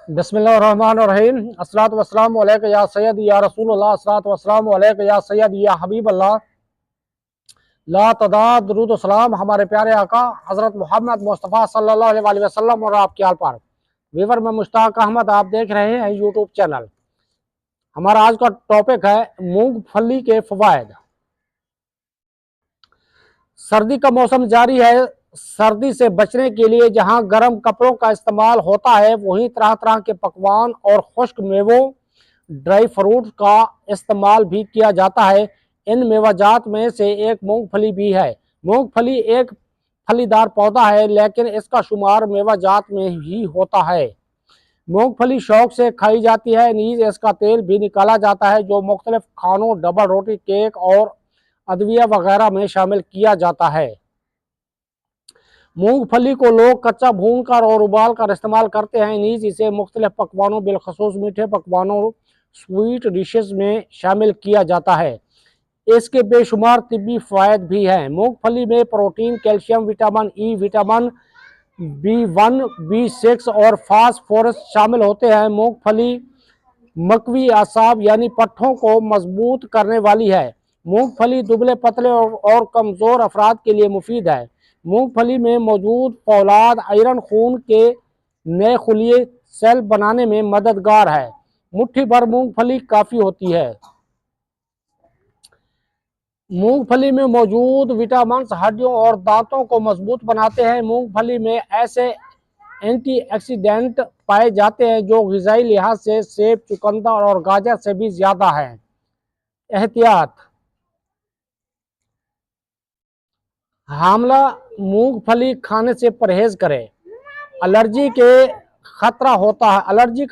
बिस्मिल्लाहिर्रहमानिर्रहीम। अस्सलातु वस्सलामु अलैका या सय्यद या रसूलुल्लाह, अस्सलातु वस्सलामु अलैका या सय्यद या हबीब अल्लाह, ला तदाद दुरूद सलाम हमारे प्यारे आका हज़रत मोहम्मद मुस्तफ़ा सल्लल्लाहु अलैहि वसल्लम और आपके आल पर। वीवर में मुश्ताक अहमद, आप देख रहे हैं यूट्यूब चैनल। हमारा आज का टॉपिक है मूंगफली के फ़वाइद। सर्दी का मौसम जारी है। सर्दी से बचने के लिए जहां गर्म कपड़ों का इस्तेमाल होता है, वहीं तरह तरह के पकवान और खुश्क मेवों, ड्राई फ्रूट का इस्तेमाल भी किया जाता है। इन मेवाजात में से एक मूंगफली भी है। मूंगफली एक फलीदार पौधा है, लेकिन इसका शुमार मेवाजात में ही होता है। मूंगफली शौक से खाई जाती है। नीज इसका तेल भी निकाला जाता है, जो मुख्तलिफ खानों, डबल रोटी, केक और अदविया वगैरह में शामिल किया जाता है। मूंगफली को लोग कच्चा भूनकर और उबाल कर इस्तेमाल करते हैं। नीज इसे मुख्तलिफ पकवानों, बिलखसूस मीठे पकवानों, स्वीट डिशेस में शामिल किया जाता है। इसके बेशुमार तिब्बी फ़वाइद भी हैं। मूंगफली में protein, calcium, vitamin E, vitamin B1, B6 और फास्फोरस शामिल होते हैं। मूंगफली मकवी असाब यानी पट्ठों को मजबूत करने वाली है। मूंगफली दुबले पतले और कमज़ोर अफराद के लिए मुफीद है। मूंगफली में मौजूद फौलाद आयरन खून के नए खुलिए सेल बनाने में मददगार है। मुट्ठी भर मूंगफली काफ़ी होती है। मूंगफली में मौजूद विटामिन हड्डियों और दांतों को मजबूत बनाते हैं। मूंगफली में ऐसे एंटीऑक्सीडेंट पाए जाते हैं जो ग़िज़ाई लिहाज से सेब, चुकंदर और गाजर से भी ज़्यादा हैं। एहतियात: हामला मूंगफली खाने से परहेज करें। एलर्जी का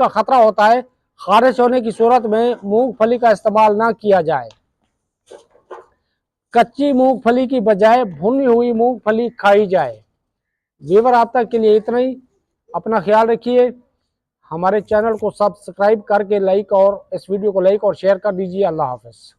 खतरा होता है। खारिश होने की सूरत में मूंगफली का इस्तेमाल ना किया जाए। कच्ची मूंगफली की बजाय भुनी हुई मूंगफली खाई जाए। व्यूअर, आप तक के लिए इतना ही। अपना ख्याल रखिए। हमारे चैनल को सब्सक्राइब करके इस वीडियो को लाइक और शेयर कर दीजिए। अल्लाह हाफ़िज़।